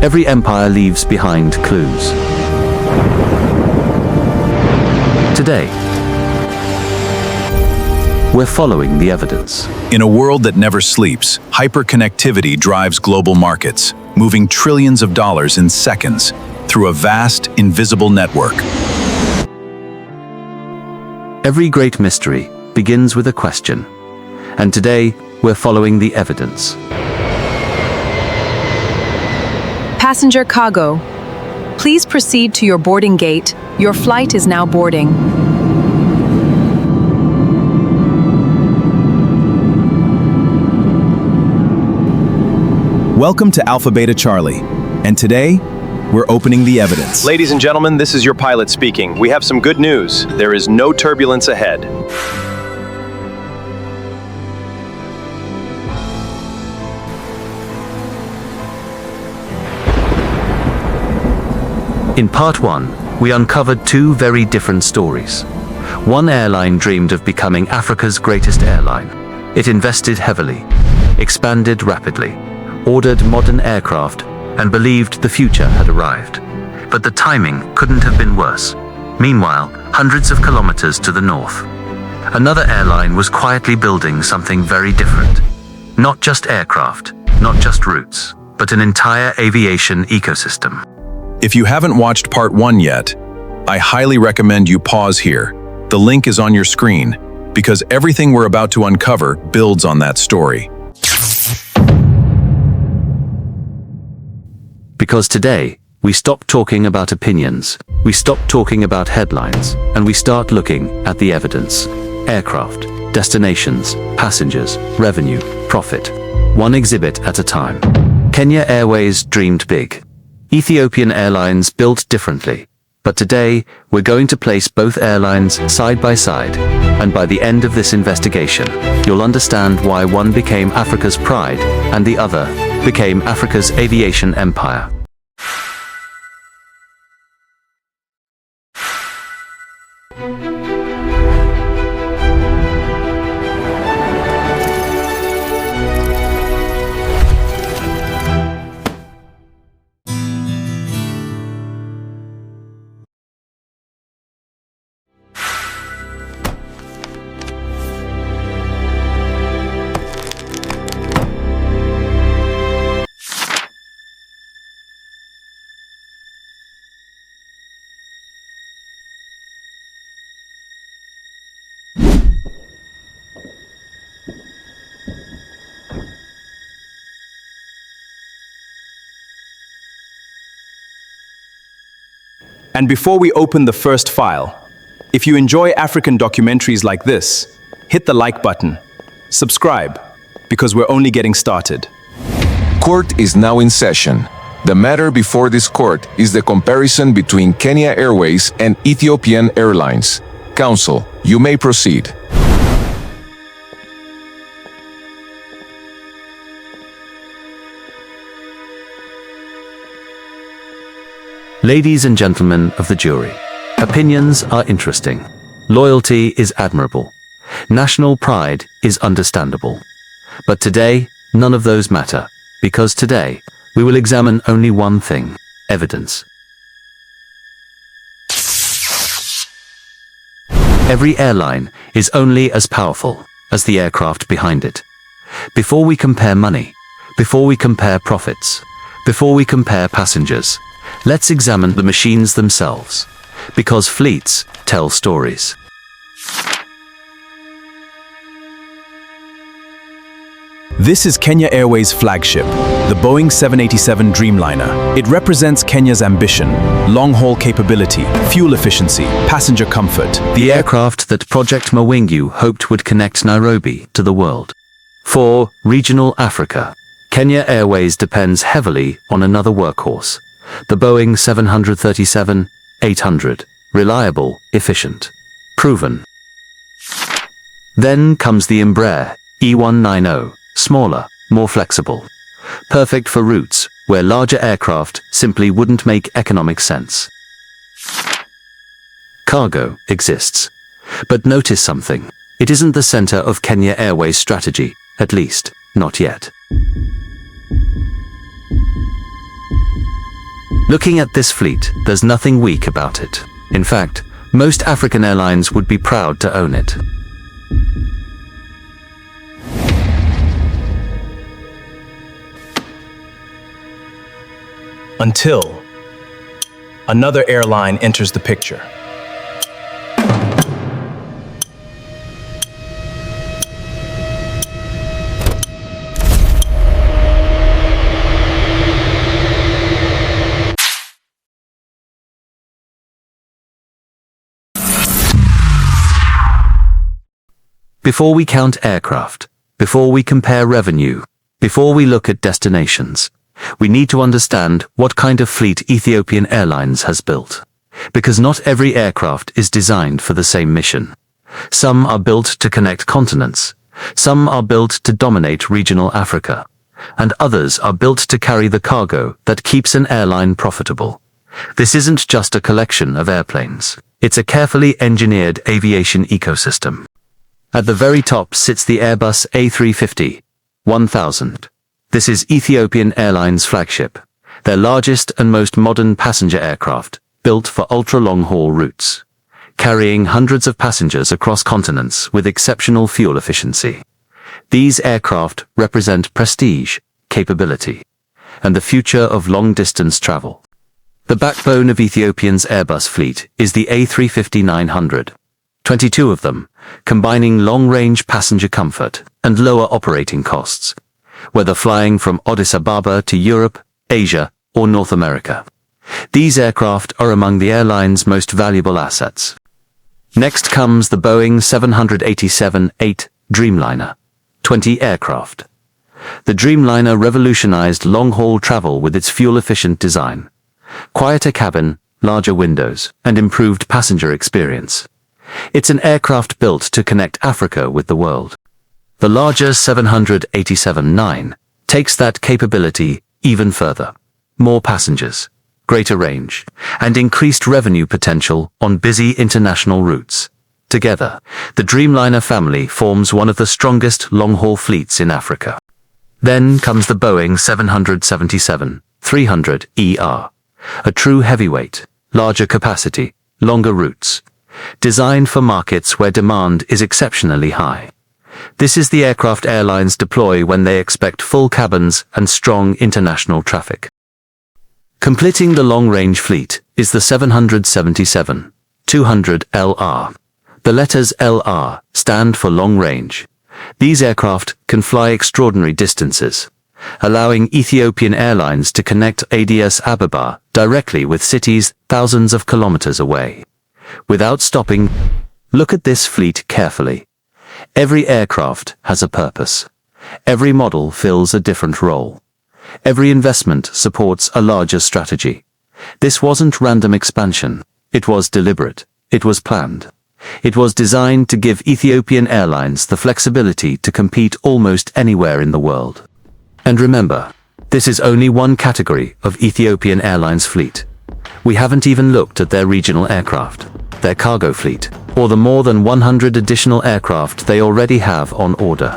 Every empire leaves behind clues. Today, we're following the evidence. In a world that never sleeps, hyperconnectivity drives global markets, moving trillions of dollars in seconds through a vast, invisible network. Every great mystery begins with a question, and today we're following the evidence. Passenger cargo, please proceed to your boarding gate. Your flight is now boarding. Welcome to AlphaBetaCharlie, and today, we're opening the evidence. Ladies and gentlemen, this is your pilot speaking. We have some good news. There is no turbulence ahead. In part 1, we uncovered two very different stories. One airline dreamed of becoming Africa's greatest airline. It invested heavily, expanded rapidly, ordered modern aircraft, and believed the future had arrived. But the timing couldn't have been worse. Meanwhile, hundreds of kilometers to the north, another airline was quietly building something very different. Not just aircraft, not just routes, but an entire aviation ecosystem. If you haven't watched part 1 yet, I highly recommend you pause here. The link is on your screen, because everything we're about to uncover builds on that story. Because today, we stop talking about opinions, we stop talking about headlines, and we start looking at the evidence. Aircraft, destinations, passengers, revenue, profit. One exhibit at a time. Kenya Airways dreamed big. Ethiopian Airlines built differently. But today, we're going to place both airlines side by side, and by the end of this investigation, you'll understand why one became Africa's pride and the other became Africa's aviation empire. And before we open the first file, if you enjoy African documentaries like this, hit the like button. Subscribe, because we're only getting started. Court is now in session. The matter before this court is the comparison between Kenya Airways and Ethiopian Airlines. Counsel, you may proceed. Ladies and gentlemen of the jury, opinions are interesting. Loyalty is admirable. National pride is understandable. But today, none of those matter, because today, we will examine only one thing: evidence. Every airline is only as powerful as the aircraft behind it. Before we compare money, before we compare profits, before we compare passengers, let's examine the machines themselves, because fleets tell stories. This is Kenya Airways' flagship, the Boeing 787 Dreamliner. It represents Kenya's ambition, long-haul capability, fuel efficiency, passenger comfort. The aircraft that Project Mawingu hoped would connect Nairobi to the world. For regional Africa, Kenya Airways depends heavily on another workhorse, the Boeing 737-800, reliable, efficient, proven. Then comes the Embraer E190, smaller, more flexible, perfect for routes where larger aircraft simply wouldn't make economic sense. Cargo exists. But notice something. It isn't the center of Kenya Airways' strategy, at least, not yet. Looking at this fleet, there's nothing weak about it. In fact, most African airlines would be proud to own it. Until another airline enters the picture. Before we count aircraft, before we compare revenue, before we look at destinations, we need to understand what kind of fleet Ethiopian Airlines has built. Because not every aircraft is designed for the same mission. Some are built to connect continents, some are built to dominate regional Africa, and others are built to carry the cargo that keeps an airline profitable. This isn't just a collection of airplanes, it's a carefully engineered aviation ecosystem. At the very top sits the Airbus A350-1000. This is Ethiopian Airlines' flagship, their largest and most modern passenger aircraft, built for ultra-long-haul routes, carrying hundreds of passengers across continents with exceptional fuel efficiency. These aircraft represent prestige, capability, and the future of long-distance travel. The backbone of Ethiopia's Airbus fleet is the A350-900. 22 of them, combining long-range passenger comfort and lower operating costs, whether flying from Addis Ababa to Europe, Asia, or North America. These aircraft are among the airline's most valuable assets. Next comes the Boeing 787-8 Dreamliner, 20 aircraft. The Dreamliner revolutionized long-haul travel with its fuel-efficient design, quieter cabin, larger windows, and improved passenger experience. It's an aircraft built to connect Africa with the world. The larger 787-9 takes that capability even further. More passengers, greater range, and increased revenue potential on busy international routes. Together, the Dreamliner family forms one of the strongest long-haul fleets in Africa. Then comes the Boeing 737-300ER, a true heavyweight, larger capacity, longer routes, designed for markets where demand is exceptionally high. This is the aircraft airlines deploy when they expect full cabins and strong international traffic. Completing the long-range fleet is the 777-200LR. The letters LR stand for long range. These aircraft can fly extraordinary distances, allowing Ethiopian Airlines to connect Addis Ababa directly with cities thousands of kilometers away. Without stopping, look at this fleet carefully. Every aircraft has a purpose. Every model fills a different role. Every investment supports a larger strategy. This wasn't random expansion. It was deliberate. It was planned. It was designed to give Ethiopian Airlines the flexibility to compete almost anywhere in the world. And remember, this is only one category of Ethiopian Airlines fleet. We haven't even looked at their regional aircraft, their cargo fleet, or the more than 100 additional aircraft they already have on order.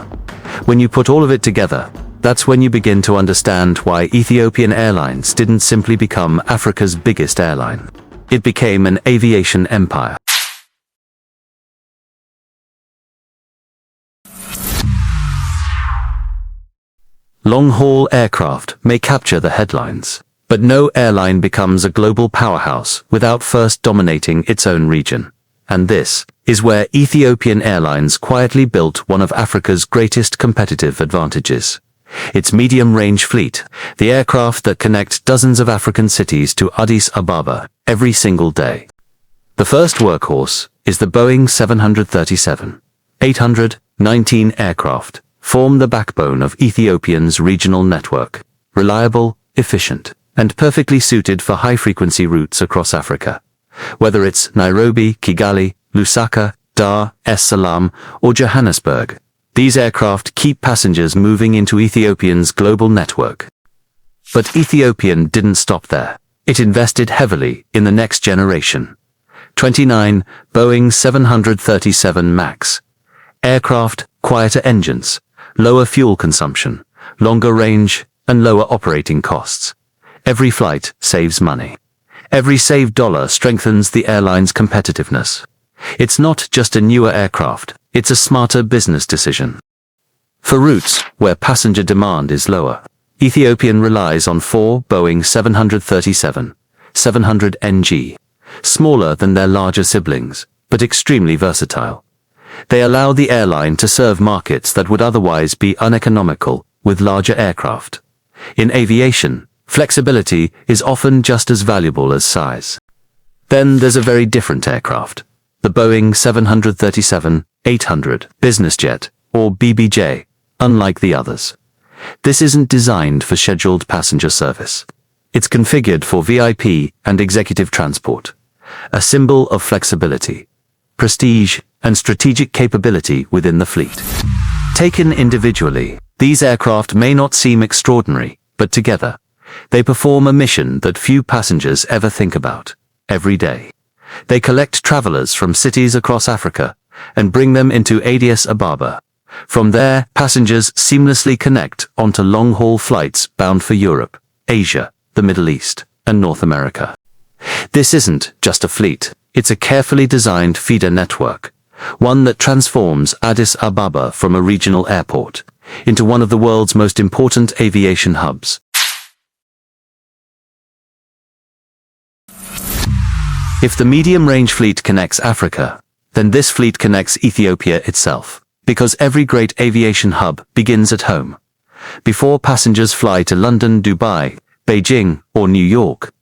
When you put all of it together, that's when you begin to understand why Ethiopian Airlines didn't simply become Africa's biggest airline. It became an aviation empire. Long-haul aircraft may capture the headlines, but no airline becomes a global powerhouse without first dominating its own region. And this is where Ethiopian Airlines quietly built one of Africa's greatest competitive advantages. Its medium-range fleet, the aircraft that connect dozens of African cities to Addis Ababa every single day. The first workhorse is the Boeing 737-800, 19 aircraft form the backbone of Ethiopia's regional network, reliable, efficient, and perfectly suited for high-frequency routes across Africa. Whether it's Nairobi, Kigali, Lusaka, Dar es Salaam, or Johannesburg, these aircraft keep passengers moving into Ethiopia's global network. But Ethiopian didn't stop there. It invested heavily in the next generation. 29 Boeing 737 MAX. Aircraft, quieter engines, lower fuel consumption, longer range, and lower operating costs. Every flight saves money. Every saved dollar strengthens the airline's competitiveness. It's not just a newer aircraft, it's a smarter business decision. For routes where passenger demand is lower, Ethiopian relies on 4 Boeing 737-700NG, smaller than their larger siblings, but extremely versatile. They allow the airline to serve markets that would otherwise be uneconomical with larger aircraft. In aviation, flexibility is often just as valuable as size. Then there's a very different aircraft, the Boeing 737-800 business jet, or BBJ, unlike the others. This isn't designed for scheduled passenger service. It's configured for VIP and executive transport, a symbol of flexibility, prestige, and strategic capability within the fleet. Taken individually, these aircraft may not seem extraordinary, but together, they perform a mission that few passengers ever think about. Every day, they collect travelers from cities across Africa and bring them into Addis Ababa. From there, passengers seamlessly connect onto long-haul flights bound for Europe, Asia, the Middle East, and North America. This isn't just a fleet, it's a carefully designed feeder network, one that transforms Addis Ababa from a regional airport into one of the world's most important aviation hubs. If the medium-range fleet connects Africa, then this fleet connects Ethiopia itself, because every great aviation hub begins at home. Before passengers fly to London, Dubai, Beijing, or New York,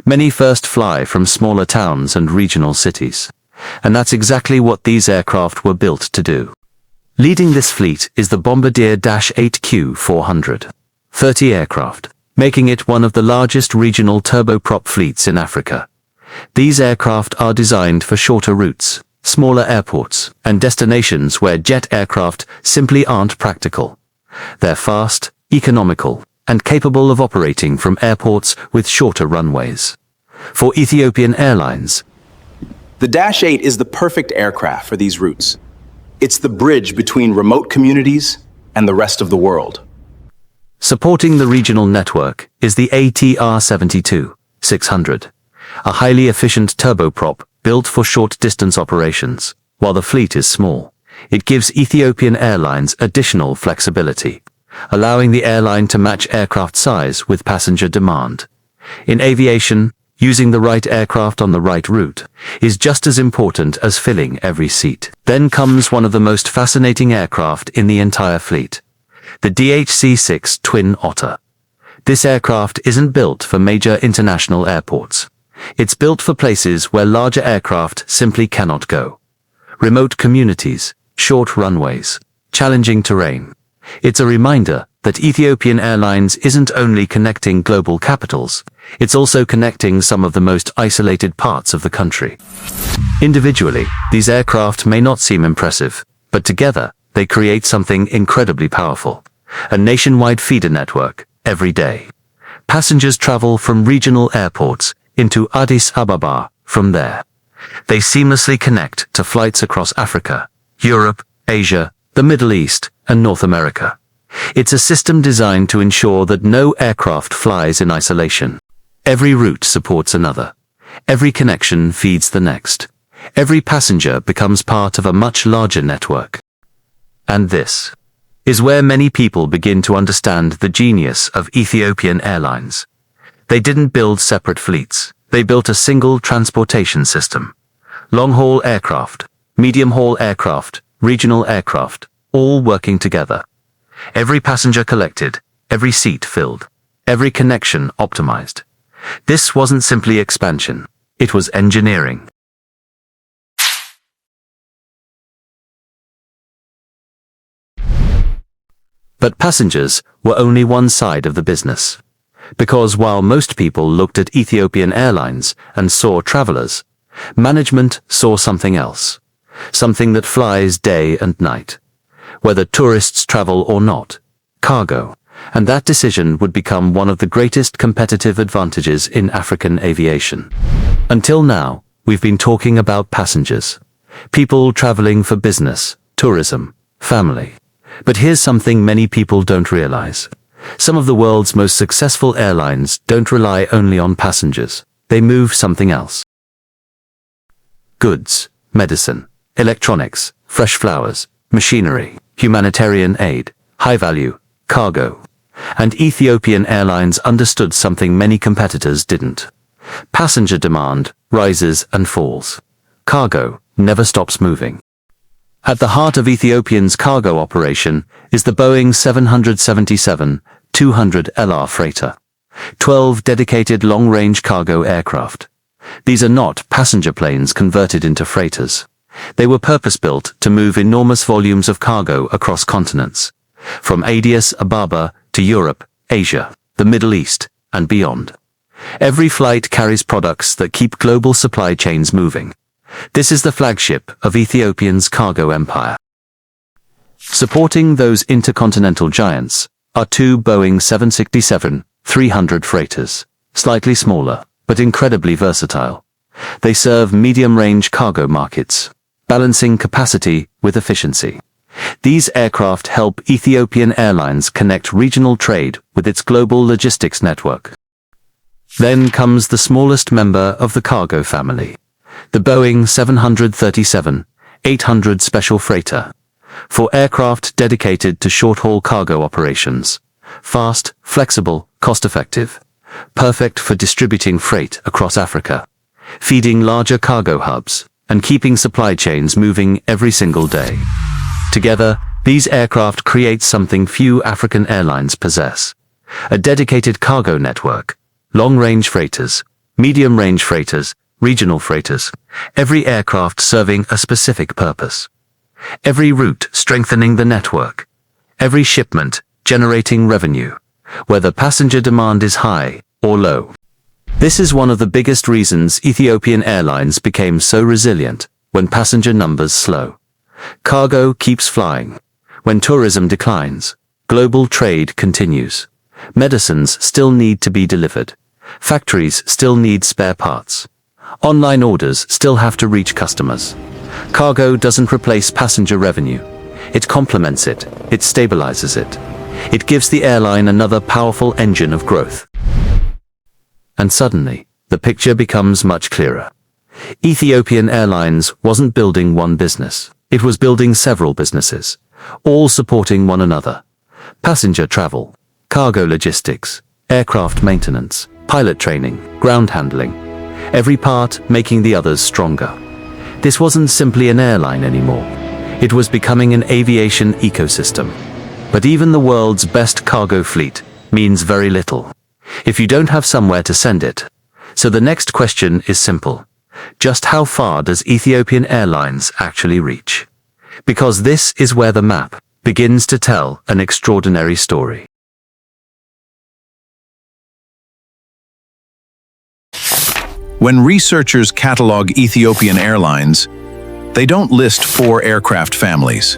many first fly from smaller towns and regional cities. And that's exactly what these aircraft were built to do. Leading this fleet is the Bombardier Dash 8Q400, 30 aircraft, making it one of the largest regional turboprop fleets in Africa. These aircraft are designed for shorter routes, smaller airports, and destinations where jet aircraft simply aren't practical. They're fast, economical, and capable of operating from airports with shorter runways. For Ethiopian Airlines, The Dash 8 is the perfect aircraft for these routes. It's the bridge between remote communities and the rest of the world. supporting the regional network is the ATR-72-600, a highly efficient turboprop built for short-distance operations. While the fleet is small, it gives Ethiopian Airlines additional flexibility, allowing the airline to match aircraft size with passenger demand. In aviation, using the right aircraft on the right route is just as important as filling every seat. Then comes one of the most fascinating aircraft in the entire fleet, the DHC-6 Twin Otter. This aircraft isn't built for major international airports. It's built for places where larger aircraft simply cannot go. Remote communities, short runways, challenging terrain. It's a reminder that Ethiopian Airlines isn't only connecting global capitals, it's also connecting some of the most isolated parts of the country. Individually, these aircraft may not seem impressive, but together, they create something incredibly powerful. A nationwide feeder network, every day. Passengers travel from regional airports into Addis Ababa. From there, they seamlessly connect to flights across Africa, Europe, Asia, the Middle East, and North America. It's a system designed to ensure that no aircraft flies in isolation. Every route supports another. Every connection feeds the next. Every passenger becomes part of a much larger network. And this is where many people begin to understand the genius of Ethiopian Airlines. They didn't build separate fleets. They built a single transportation system. Long-haul aircraft, medium-haul aircraft, regional aircraft, all working together. Every passenger collected, every seat filled, every connection optimized. This wasn't simply expansion, it was engineering. But passengers were only one side of the business. Because while most people looked at Ethiopian Airlines and saw travelers, management saw something else. Something that flies day and night. Whether tourists travel or not, cargo. And that decision would become one of the greatest competitive advantages in African aviation. Until now, we've been talking about passengers. People traveling for business, tourism, family. But here's something many people don't realize. Some of the world's most successful airlines don't rely only on passengers. They move something else. Goods, medicine, electronics, fresh flowers, machinery, humanitarian aid, high value, cargo. And Ethiopian Airlines understood something many competitors didn't. Passenger demand rises and falls. Cargo never stops moving. At the heart of Ethiopian's cargo operation is the Boeing 777-200 LR freighter. 12 dedicated long-range cargo aircraft. These are not passenger planes converted into freighters. They were purpose-built to move enormous volumes of cargo across continents, from Addis Ababa to Europe, Asia, the Middle East, and beyond. Every flight carries products that keep global supply chains moving. This is the flagship of Ethiopian's cargo empire. Supporting those intercontinental giants are two Boeing 767-300 freighters, slightly smaller, but incredibly versatile. They serve medium-range cargo markets, balancing capacity with efficiency. These aircraft help Ethiopian Airlines connect regional trade with its global logistics network. Then comes the smallest member of the cargo family, the Boeing 737-800 special freighter, for aircraft dedicated to short-haul cargo operations. Fast, flexible, cost-effective, perfect for distributing freight across Africa, feeding larger cargo hubs, and keeping supply chains moving every single day. Together, these aircraft create something few African airlines possess: a dedicated cargo network, long-range freighters, medium-range freighters, regional freighters, every aircraft serving a specific purpose. Every route strengthening the network. Every shipment generating revenue, whether passenger demand is high or low. This is one of the biggest reasons Ethiopian Airlines became so resilient when passenger numbers slow. Cargo keeps flying. When tourism declines, global trade continues. Medicines still need to be delivered. Factories still need spare parts. Online orders still have to reach customers. Cargo doesn't replace passenger revenue. It complements it. It stabilizes it. It gives the airline another powerful engine of growth. And suddenly, the picture becomes much clearer. Ethiopian Airlines wasn't building one business. It was building several businesses, all supporting one another. Passenger travel, cargo logistics, aircraft maintenance, pilot training, ground handling. Every part making the others stronger. This wasn't simply an airline anymore. It was becoming an aviation ecosystem. But even the world's best cargo fleet means very little if you don't have somewhere to send it. So the next question is simple. Just how far does Ethiopian Airlines actually reach? Because this is where the map begins to tell an extraordinary story. When researchers catalog Ethiopian Airlines, they don't list 4 aircraft families.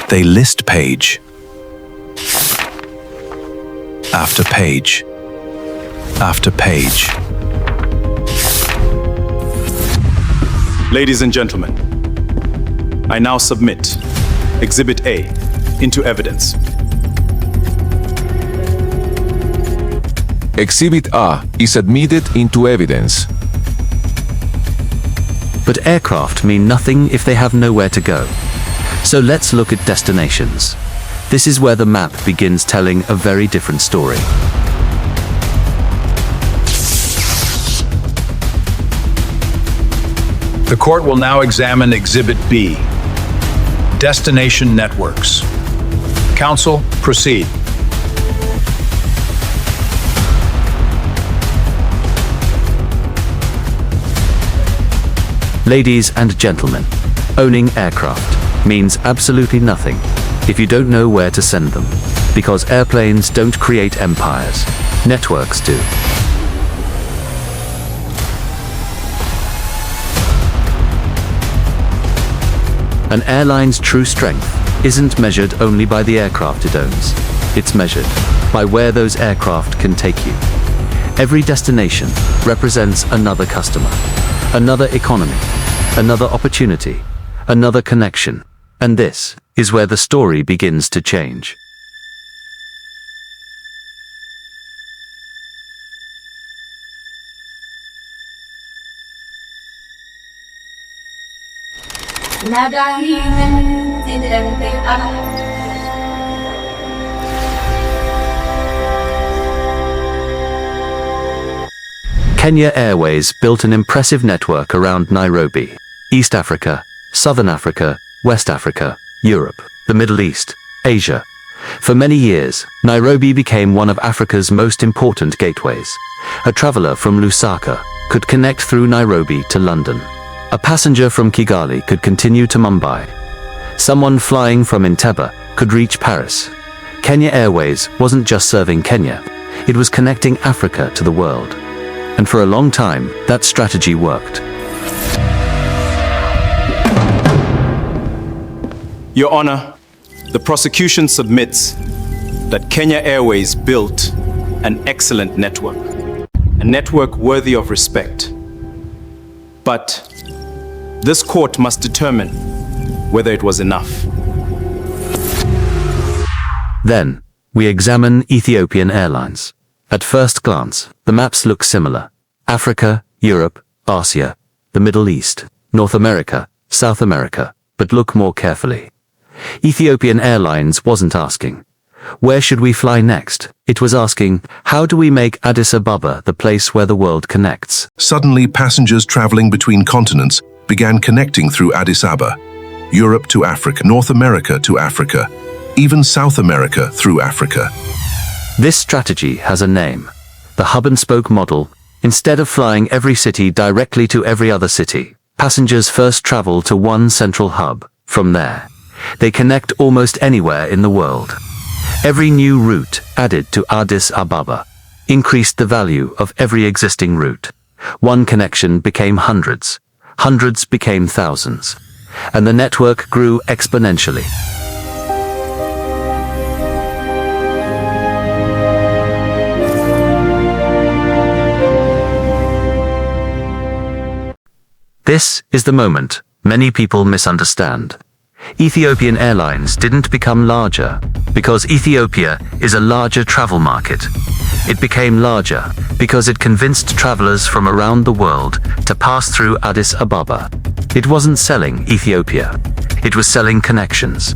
They list page after page after page. Ladies and gentlemen, I now submit Exhibit A into evidence. Exhibit A is admitted into evidence. But aircraft mean nothing if they have nowhere to go. So let's look at destinations. This is where the map begins telling a very different story. The court will now examine Exhibit B, Destination Networks. Counsel, proceed. Ladies and gentlemen, owning aircraft means absolutely nothing if you don't know where to send them, because airplanes don't create empires, networks do. An airline's true strength isn't measured only by the aircraft it owns. It's measured by where those aircraft can take you. Every destination represents another customer, another economy, another opportunity, another connection. And this is where the story begins to change. Kenya Airways built an impressive network around Nairobi, East Africa, Southern Africa, West Africa, Europe, the Middle East, Asia. For many years, Nairobi became one of Africa's most important gateways. A traveler from Lusaka could connect through Nairobi to London. A passenger from Kigali could continue to Mumbai. Someone flying from Entebbe could reach Paris. Kenya Airways wasn't just serving Kenya, it was connecting Africa to the world. And for a long time, that strategy worked. Your Honor, the prosecution submits that Kenya Airways built an excellent network, a network worthy of respect. But this court must determine whether it was enough. Then, we examine Ethiopian Airlines. At first glance, the maps look similar. Africa, Europe, Asia, the Middle East, North America, South America. But look more carefully. Ethiopian Airlines wasn't asking, where should we fly next? It was asking, how do we make Addis Ababa the place where the world connects? Suddenly, passengers traveling between continents began connecting through Addis Ababa, Europe to Africa, North America to Africa, even South America through Africa. This strategy has a name, the hub-and-spoke model. Instead of flying every city directly to every other city, passengers first travel to one central hub. From there, they connect almost anywhere in the world. Every new route added to Addis Ababa increased the value of every existing route. One connection became hundreds, hundreds became thousands, and the network grew exponentially. This is the moment many people misunderstand. Ethiopian Airlines didn't become larger because Ethiopia is a larger travel market. It became larger because it convinced travelers from around the world to pass through Addis Ababa. It wasn't selling Ethiopia. It was selling connections.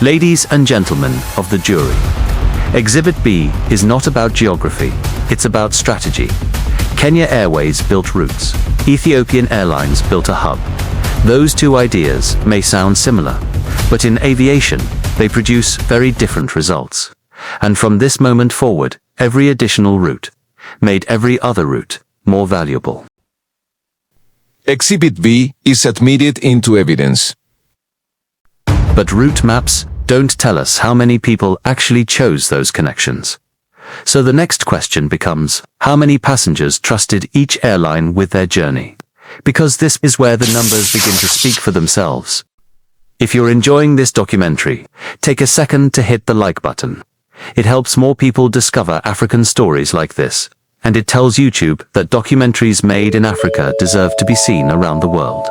Ladies and gentlemen of the jury, Exhibit B is not about geography, it's about strategy. Kenya Airways built routes. Ethiopian Airlines built a hub. Those two ideas may sound similar, but in aviation, they produce very different results. And from this moment forward, every additional route made every other route more valuable. Exhibit B is admitted into evidence. But route maps don't tell us how many people actually chose those connections. So the next question becomes, how many passengers trusted each airline with their journey? Because this is where the numbers begin to speak for themselves. If you're enjoying this documentary, take a second to hit the like button. It helps more people discover African stories like this, and it tells YouTube that documentaries made in Africa deserve to be seen around the world.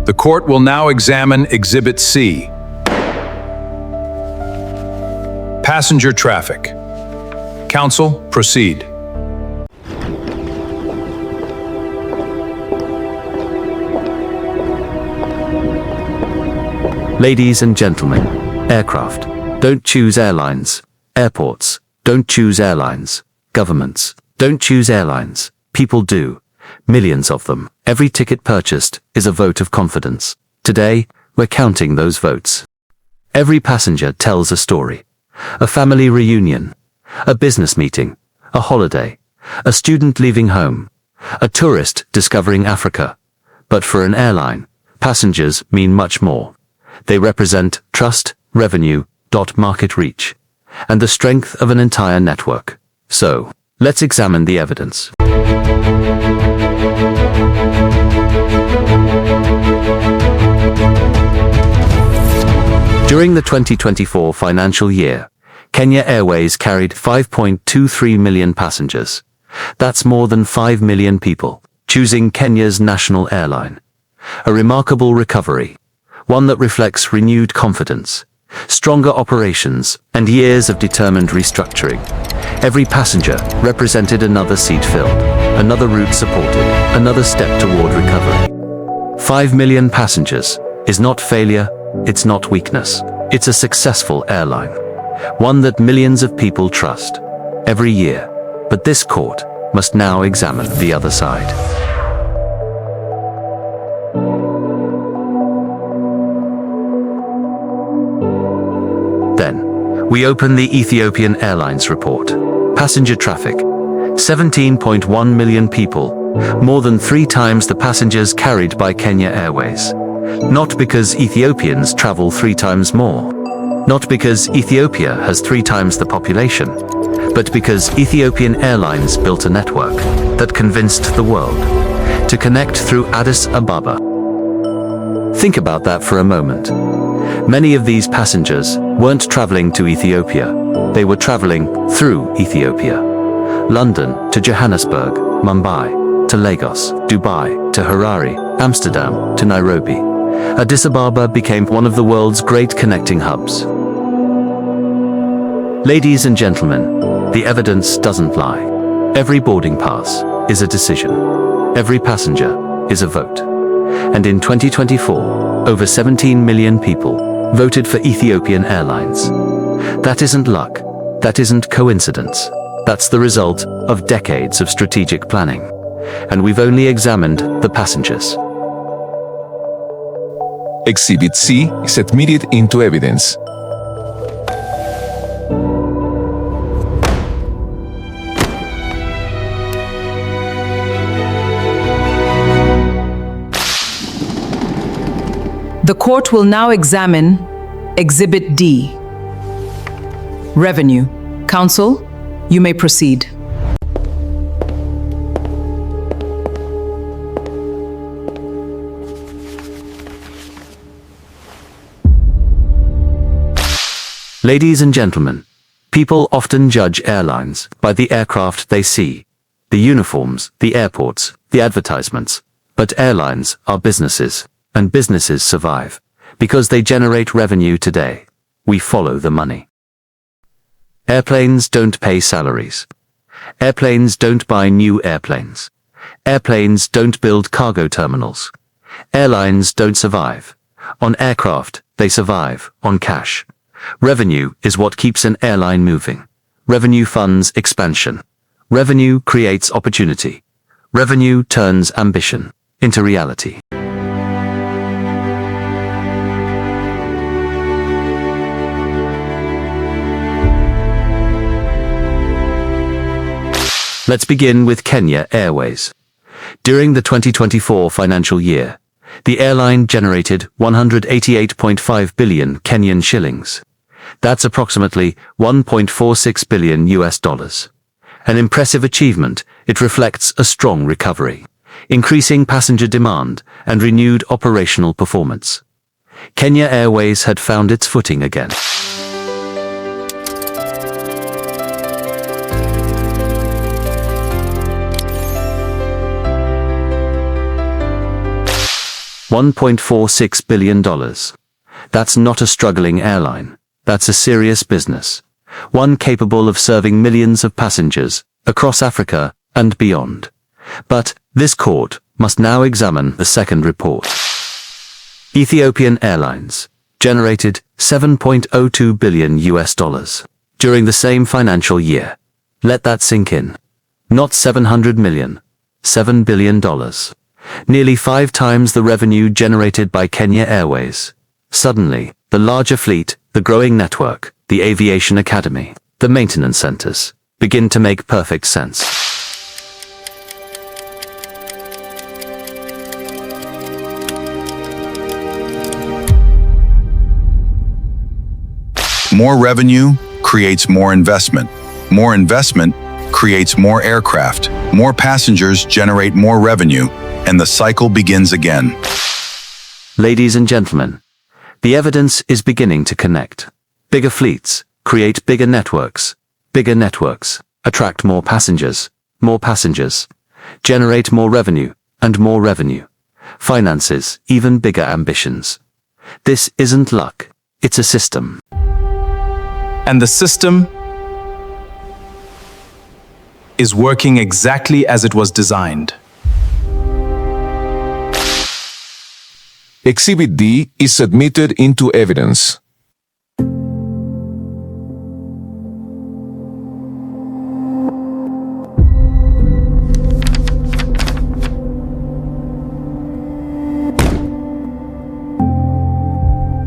The court will now examine Exhibit C. Passenger traffic. Counsel, proceed. Ladies and gentlemen, aircraft, don't choose airlines. Airports, don't choose airlines. Governments, don't choose airlines. People do. Millions of them. Every ticket purchased is a vote of confidence. Today, we're counting those votes. Every passenger tells a story. A family reunion, a business meeting, a holiday, a student leaving home, a tourist discovering Africa. But for an airline, passengers mean much more. They represent trust, revenue, market reach, and the strength of an entire network. So, Let's examine the evidence. During the 2024 financial year, Kenya Airways carried 5.23 million passengers. That's more than 5 million people choosing Kenya's national airline. A remarkable recovery, one that reflects renewed confidence, stronger operations, and years of determined restructuring. Every passenger represented another seat filled, another route supported, another step toward recovery. 5 million passengers is not failure, it's not weakness. It's a successful airline, one that millions of people trust every year. But this court must now examine the other side. Then, we open the Ethiopian Airlines report. Passenger traffic, 17.1 million people, more than 3 times the passengers carried by Kenya Airways. Not because Ethiopians travel 3 times more, not because Ethiopia has 3 times the population, but because Ethiopian Airlines built a network that convinced the world to connect through Addis Ababa. Think about that for a moment. Many of these passengers weren't traveling to Ethiopia, they were traveling through Ethiopia. London to Johannesburg, Mumbai to Lagos, Dubai to Harare, Amsterdam to Nairobi. Addis Ababa became one of the world's great connecting hubs. Ladies and gentlemen, the evidence doesn't lie. Every boarding pass is a decision. Every passenger is a vote. And in 2024, over 17 million people voted for Ethiopian Airlines. That isn't luck. That isn't coincidence. That's the result of decades of strategic planning. And we've only examined the passengers. Exhibit C is admitted into evidence. The court will now examine Exhibit D. Revenue. Counsel, you may proceed. Ladies and gentlemen, people often judge airlines by the aircraft they see, the uniforms, the airports, the advertisements. But airlines are businesses, and businesses survive because they generate revenue today. We follow the money. Airplanes don't pay salaries. Airplanes don't buy new airplanes. Airplanes don't build cargo terminals. Airlines don't survive on aircraft, they survive on cash. Revenue is what keeps an airline moving. Revenue funds expansion. Revenue creates opportunity. Revenue turns ambition into reality. Let's begin with Kenya Airways. During the 2024 financial year, the airline generated 188.5 billion Kenyan shillings. That's approximately 1.46 billion US dollars. An impressive achievement. It reflects a strong recovery, increasing passenger demand and renewed operational performance. Kenya Airways had found its footing again. $1.46 billion. That's not a struggling airline. That's a serious business. One capable of serving millions of passengers across Africa and beyond. But this court must now examine the second report. Ethiopian Airlines generated 7.02 billion US dollars during the same financial year. Let that sink in. Not 700 million, $7 billion. Nearly 5 times the revenue generated by Kenya Airways. Suddenly, the larger fleet, the growing network, the aviation academy, the maintenance centers, begin to make perfect sense. More revenue creates more investment. More investment creates more aircraft, more passengers generate more revenue, and the cycle begins again. Ladies and gentlemen, the evidence is beginning to connect. Bigger fleets create bigger networks. Bigger networks attract more passengers, generate more revenue, and more revenue finances even bigger ambitions. This isn't luck, it's a system. And the system is working exactly as it was designed. Exhibit D is submitted into evidence.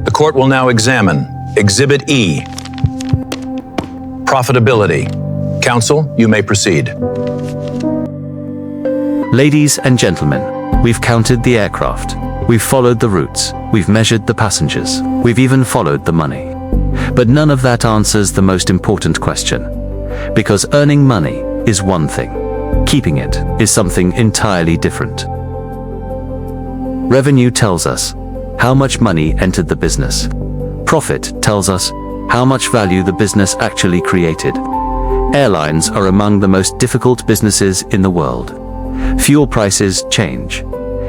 The court will now examine Exhibit E, profitability. Counsel, you may proceed. Ladies and gentlemen, we've counted the aircraft. We've followed the routes. We've measured the passengers. We've even followed the money. But none of that answers the most important question. Because earning money is one thing. Keeping it is something entirely different. Revenue tells us how much money entered the business. Profit tells us how much value the business actually created. Airlines are among the most difficult businesses in the world. Fuel prices change.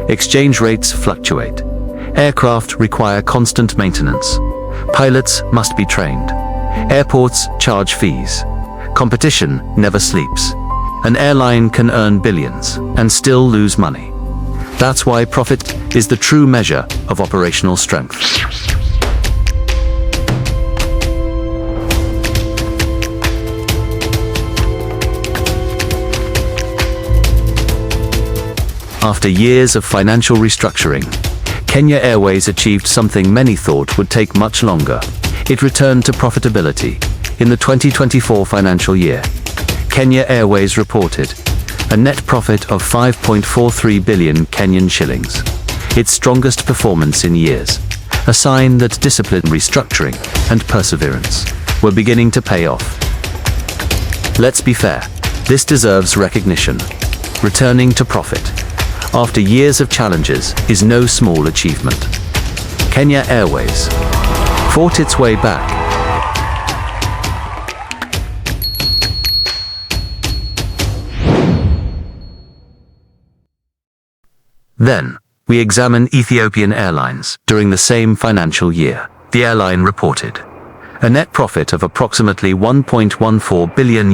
Exchange rates fluctuate. Aircraft require constant maintenance. Pilots must be trained. Airports charge fees. Competition never sleeps. An airline can earn billions and still lose money. That's why profit is the true measure of operational strength. After years of financial restructuring, Kenya Airways achieved something many thought would take much longer. It returned to profitability. In the 2024 financial year, Kenya Airways reported a net profit of 5.43 billion Kenyan shillings, its strongest performance in years, a sign that discipline, restructuring, and perseverance were beginning to pay off. Let's be fair, this deserves recognition. Returning to profit after years of challenges is no small achievement. Kenya Airways fought its way back. Then, we examine Ethiopian Airlines during the same financial year. The airline reported a net profit of approximately $1.14 billion.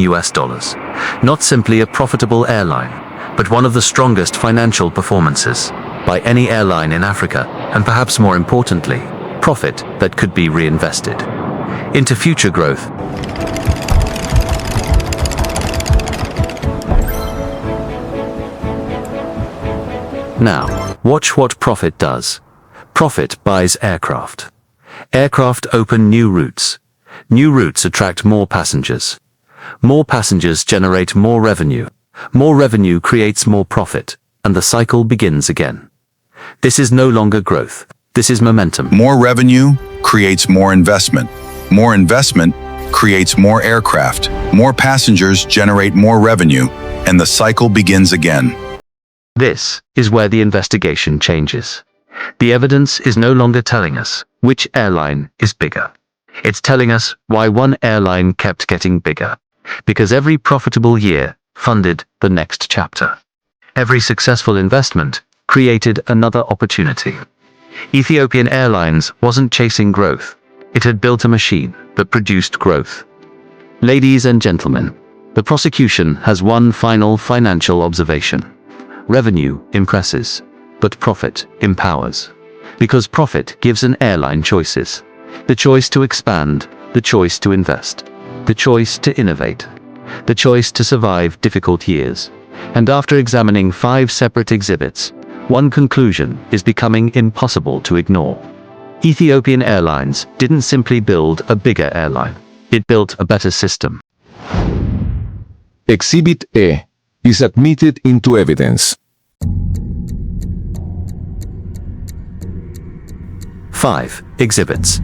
Not simply a profitable airline, but one of the strongest financial performances by any airline in Africa, and perhaps more importantly, profit that could be reinvested into future growth. Now, watch what profit does. Profit buys aircraft. Aircraft open new routes. New routes attract more passengers. More passengers generate more revenue. More revenue creates more profit, and the cycle begins again. This is no longer growth. This is momentum. More revenue creates more investment. More investment creates more aircraft. More passengers generate more revenue, and the cycle begins again. This is where the investigation changes. The evidence is no longer telling us which airline is bigger. It's telling us why one airline kept getting bigger. Because every profitable year funded the next chapter. Every successful investment created another opportunity. Ethiopian Airlines wasn't chasing growth. It had built a machine that produced growth. Ladies and gentlemen, the prosecution has one final financial observation. Revenue impresses, but profit empowers. Because profit gives an airline choices. The choice to expand, the choice to invest, the choice to innovate, the choice to survive difficult years. And after examining 5 separate exhibits, one conclusion is becoming impossible to ignore. Ethiopian Airlines didn't simply build a bigger airline. It built a better system. Exhibit E is admitted into evidence. 5 exhibits.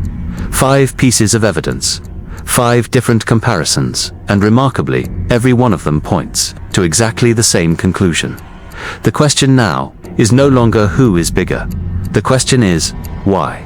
5 pieces of evidence. 5 different comparisons, and remarkably, every one of them points to exactly the same conclusion. The question now is no longer who is bigger. The question is, why?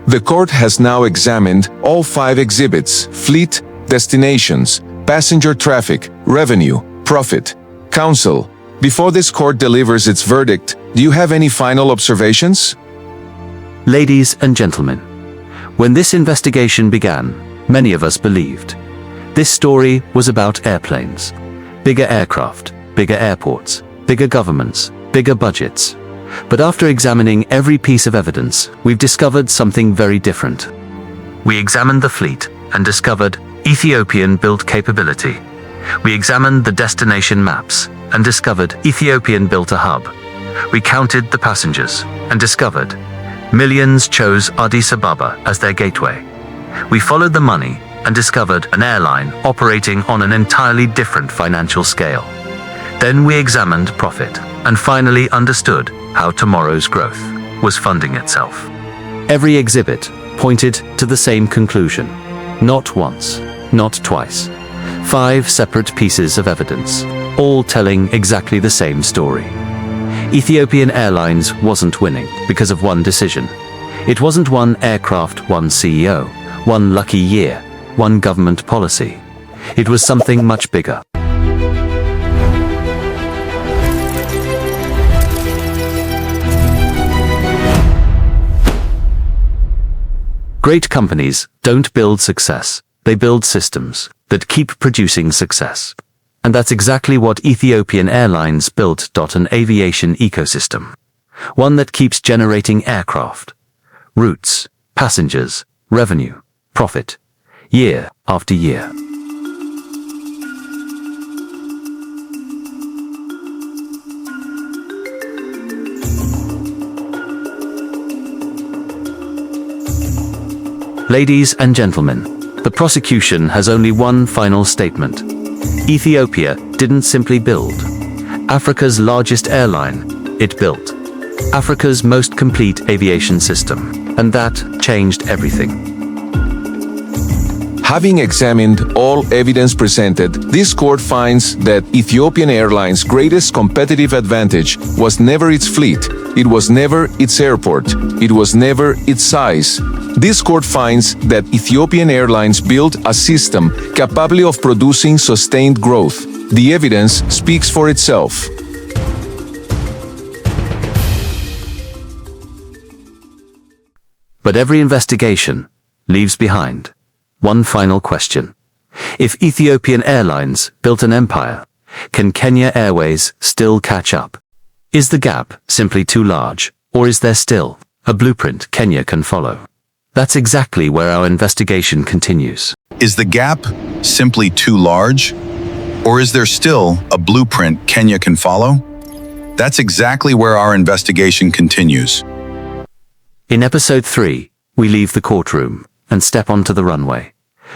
The court has now examined all 5 exhibits: fleet, destinations, passenger traffic, revenue, profit. Counsel, before this court delivers its verdict, do you have any final observations? Ladies and gentlemen, when this investigation began, many of us believed this story was about airplanes. Bigger aircraft, bigger airports, bigger governments, bigger budgets. But after examining every piece of evidence, we've discovered something very different. We examined the fleet and discovered Ethiopian-built capability. We examined the destination maps and discovered Ethiopian built a hub. We counted the passengers and discovered millions chose Addis Ababa as their gateway. We followed the money and discovered an airline operating on an entirely different financial scale. Then we examined profit and finally understood how tomorrow's growth was funding itself. Every exhibit pointed to the same conclusion. Not once, not twice. 5 separate pieces of evidence, all telling exactly the same story. Ethiopian Airlines wasn't winning because of one decision. It wasn't one aircraft, one CEO, one lucky year, one government policy. It was something much bigger. Great companies don't build success, they build systems that keep producing success. And that's exactly what Ethiopian Airlines built. An aviation ecosystem. One that keeps generating aircraft, routes, passengers, revenue, profit, year after year. Ladies and gentlemen, the prosecution has only one final statement. Ethiopia didn't simply build Africa's largest airline, it built Africa's most complete aviation system, and that changed everything. Having examined all evidence presented, this court finds that Ethiopian Airlines' greatest competitive advantage was never its fleet, it was never its airport, it was never its size. This court finds that Ethiopian Airlines built a system capable of producing sustained growth. The evidence speaks for itself. But every investigation leaves behind one final question. If Ethiopian Airlines built an empire, can Kenya Airways still catch up? Is the gap simply too large, or is there still a blueprint Kenya can follow? That's exactly where our investigation continues. Is the gap simply too large? Or is there still a blueprint Kenya can follow? That's exactly where our investigation continues. In episode 3, we leave the courtroom and step onto the runway.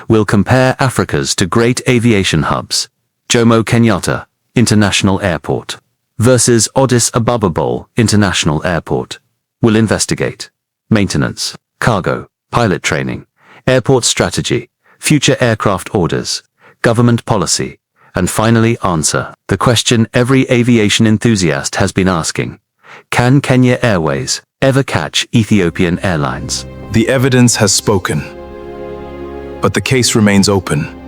We'll compare Africa's two great aviation hubs, Jomo Kenyatta International Airport versus Addis Ababa International Airport. We'll investigate maintenance, cargo, pilot training, airport strategy, future aircraft orders, government policy, and finally answer the question every aviation enthusiast has been asking. Can Kenya Airways ever catch Ethiopian Airlines? The evidence has spoken, but the case remains open.